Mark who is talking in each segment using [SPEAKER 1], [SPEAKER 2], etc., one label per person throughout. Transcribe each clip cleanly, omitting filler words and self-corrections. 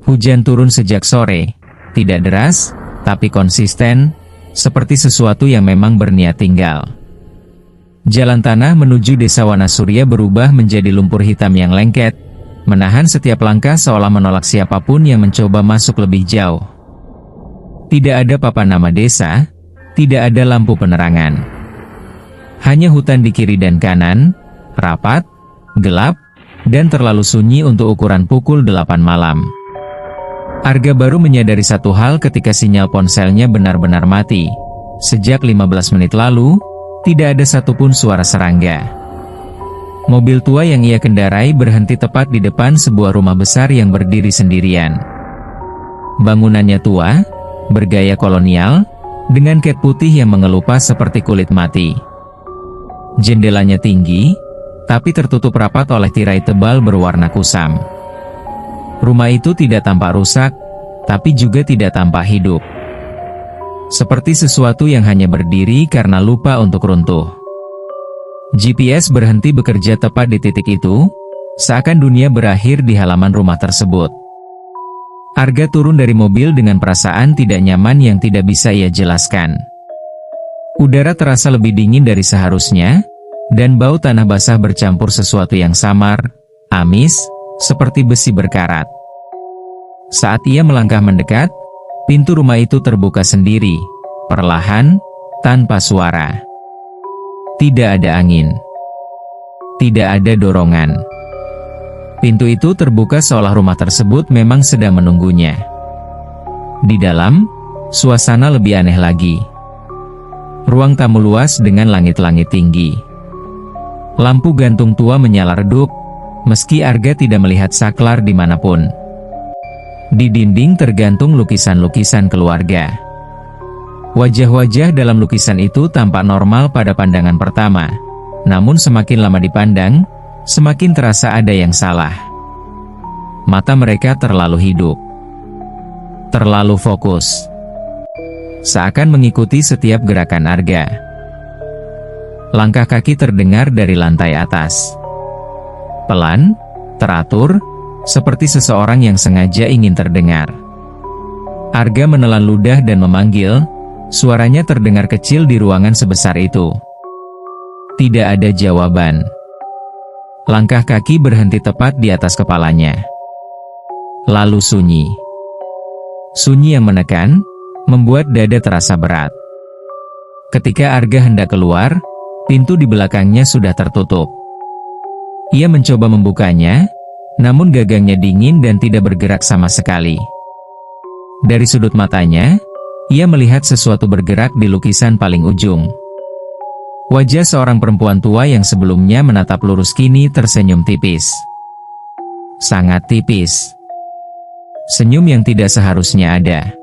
[SPEAKER 1] Hujan turun sejak sore, tidak deras, tapi konsisten, seperti sesuatu yang memang berniat tinggal. Jalan tanah menuju desa Wanasurya berubah menjadi lumpur hitam yang lengket, menahan setiap langkah seolah menolak siapapun yang mencoba masuk lebih jauh. Tidak ada papan nama desa, tidak ada lampu penerangan. Hanya hutan di kiri dan kanan, rapat, gelap, dan terlalu sunyi untuk ukuran pukul 8 malam. Arga baru menyadari satu hal ketika sinyal ponselnya benar-benar mati. Sejak 15 menit lalu, tidak ada satupun suara serangga. Mobil tua yang ia kendarai berhenti tepat di depan sebuah rumah besar yang berdiri sendirian. Bangunannya tua, bergaya kolonial, dengan cat putih yang mengelupas seperti kulit mati. Jendelanya tinggi, tapi tertutup rapat oleh tirai tebal berwarna kusam. Rumah itu tidak tampak rusak, tapi juga tidak tampak hidup. Seperti sesuatu yang hanya berdiri karena lupa untuk runtuh. GPS berhenti bekerja tepat di titik itu, seakan dunia berakhir di halaman rumah tersebut. Arga turun dari mobil dengan perasaan tidak nyaman yang tidak bisa ia jelaskan. Udara terasa lebih dingin dari seharusnya, dan bau tanah basah bercampur sesuatu yang samar, amis, seperti besi berkarat. Saat ia melangkah mendekat, pintu rumah itu terbuka sendiri, perlahan, tanpa suara. Tidak ada angin. Tidak ada dorongan. Pintu itu terbuka seolah rumah tersebut memang sedang menunggunya. Di dalam, suasana lebih aneh lagi. Ruang tamu luas dengan langit-langit tinggi. Lampu gantung tua menyala redup, meski Arga tidak melihat saklar dimanapun. Di dinding tergantung lukisan-lukisan keluarga. Wajah-wajah dalam lukisan itu tampak normal pada pandangan pertama, namun semakin lama dipandang, semakin terasa ada yang salah. Mata mereka terlalu hidup, terlalu fokus, seakan mengikuti setiap gerakan Arga. Langkah kaki terdengar dari lantai atas. Pelan, teratur, seperti seseorang yang sengaja ingin terdengar. Arga menelan ludah dan memanggil, suaranya terdengar kecil di ruangan sebesar itu. Tidak ada jawaban. Langkah kaki berhenti tepat di atas kepalanya. Lalu sunyi. Sunyi yang menekan, membuat dada terasa berat. Ketika Arga hendak keluar, pintu di belakangnya sudah tertutup. Ia mencoba membukanya, namun gagangnya dingin dan tidak bergerak sama sekali. Dari sudut matanya, ia melihat sesuatu bergerak di lukisan paling ujung. Wajah seorang perempuan tua yang sebelumnya menatap lurus kini tersenyum tipis. Sangat tipis. Senyum yang tidak seharusnya ada.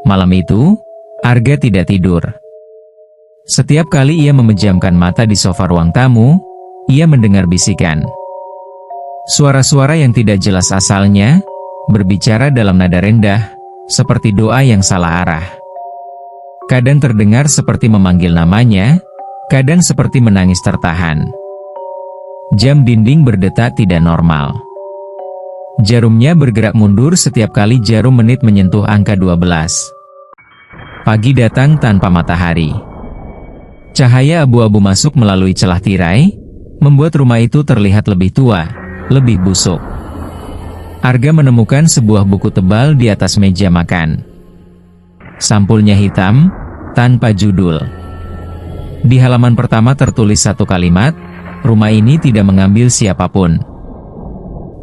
[SPEAKER 1] Malam itu, Arga tidak tidur. Setiap kali ia memejamkan mata di sofa ruang tamu, ia mendengar bisikan. Suara-suara yang tidak jelas asalnya, berbicara dalam nada rendah, seperti doa yang salah arah. Kadang terdengar seperti memanggil namanya, kadang seperti menangis tertahan. Jam dinding berdetak tidak normal. Jarumnya bergerak mundur setiap kali jarum menit menyentuh angka 12. Pagi datang tanpa matahari. Cahaya abu-abu masuk melalui celah tirai, membuat rumah itu terlihat lebih tua, lebih busuk. Arga menemukan sebuah buku tebal di atas meja makan. Sampulnya hitam, tanpa judul. Di halaman pertama tertulis satu kalimat, rumah ini tidak mengambil siapapun.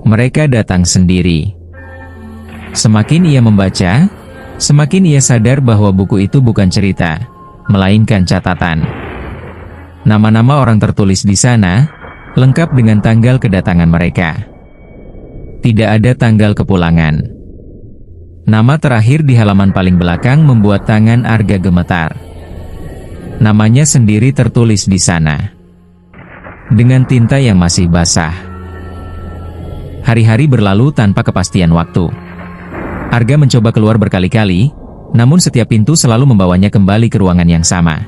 [SPEAKER 1] Mereka datang sendiri. Semakin ia membaca, semakin ia sadar bahwa buku itu bukan cerita, melainkan catatan. Nama-nama orang tertulis di sana, lengkap dengan tanggal kedatangan mereka. Tidak ada tanggal kepulangan. Nama terakhir di halaman paling belakang membuat tangan Arga gemetar. Namanya sendiri tertulis di sana, dengan tinta yang masih basah. Hari-hari berlalu tanpa kepastian waktu. Arga mencoba keluar berkali-kali, namun setiap pintu selalu membawanya kembali ke ruangan yang sama.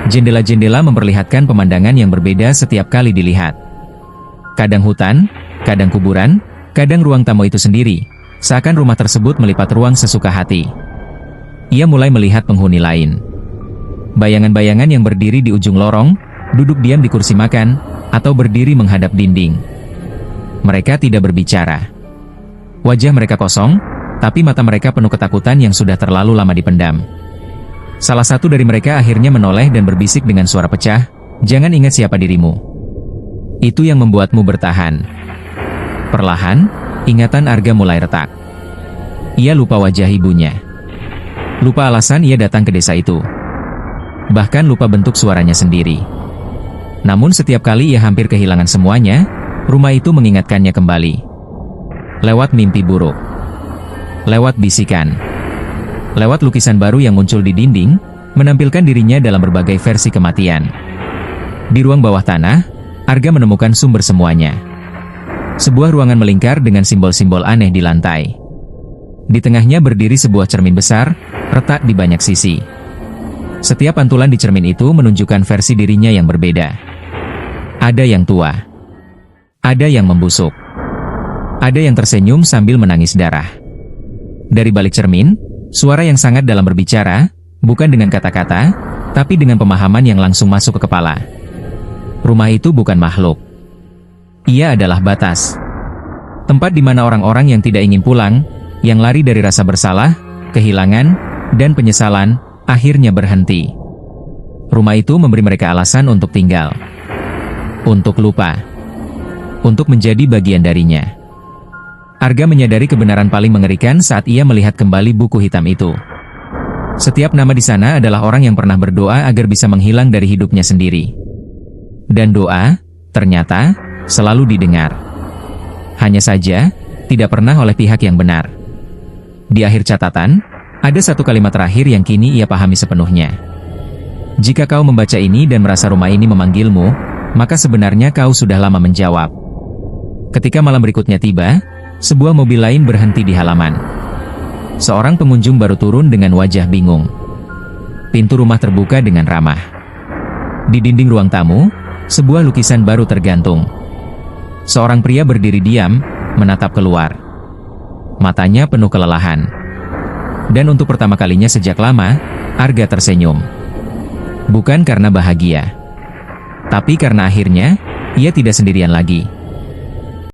[SPEAKER 1] Jendela-jendela memperlihatkan pemandangan yang berbeda setiap kali dilihat. Kadang hutan, kadang kuburan, kadang ruang tamu itu sendiri, Seakan rumah tersebut melipat ruang sesuka hati. Ia mulai melihat penghuni lain. Bayangan-bayangan yang berdiri di ujung lorong, duduk diam di kursi makan, atau berdiri menghadap dinding. Mereka tidak berbicara. Wajah mereka kosong, tapi mata mereka penuh ketakutan yang sudah terlalu lama dipendam. Salah satu dari mereka akhirnya menoleh dan berbisik dengan suara pecah, "Jangan ingat siapa dirimu. Itu yang membuatmu bertahan." Perlahan, ingatan Arga mulai retak. Ia lupa wajah ibunya. Lupa alasan ia datang ke desa itu. Bahkan lupa bentuk suaranya sendiri. Namun setiap kali ia hampir kehilangan semuanya, rumah itu mengingatkannya kembali. Lewat mimpi buruk. Lewat bisikan. Lewat lukisan baru yang muncul di dinding, menampilkan dirinya dalam berbagai versi kematian. Di ruang bawah tanah, Arga menemukan sumber semuanya. Sebuah ruangan melingkar dengan simbol-simbol aneh di lantai. Di tengahnya berdiri sebuah cermin besar, retak di banyak sisi. Setiap pantulan di cermin itu menunjukkan versi dirinya yang berbeda. Ada yang tua. Ada yang membusuk. Ada yang tersenyum sambil menangis darah. Dari balik cermin, suara yang sangat dalam berbicara, bukan dengan kata-kata, tapi dengan pemahaman yang langsung masuk ke kepala. Rumah itu bukan makhluk. Ia adalah batas. Tempat di mana orang-orang yang tidak ingin pulang, yang lari dari rasa bersalah, kehilangan, dan penyesalan, akhirnya berhenti. Rumah itu memberi mereka alasan untuk tinggal. Untuk lupa. Untuk menjadi bagian darinya. Arga menyadari kebenaran paling mengerikan saat ia melihat kembali buku hitam itu. Setiap nama di sana adalah orang yang pernah berdoa agar bisa menghilang dari hidupnya sendiri. Dan doa, ternyata, selalu didengar. Hanya saja, tidak pernah oleh pihak yang benar. Di akhir catatan, ada satu kalimat terakhir yang kini ia pahami sepenuhnya. Jika kau membaca ini dan merasa rumah ini memanggilmu, maka sebenarnya kau sudah lama menjawab. Ketika malam berikutnya tiba, sebuah mobil lain berhenti di halaman. Seorang pengunjung baru turun dengan wajah bingung. Pintu rumah terbuka dengan ramah. Di dinding ruang tamu, sebuah lukisan baru tergantung. Seorang pria berdiri diam, menatap keluar. Matanya penuh kelelahan. Dan untuk pertama kalinya sejak lama, Arga tersenyum. Bukan karena bahagia, tapi karena akhirnya, ia tidak sendirian lagi.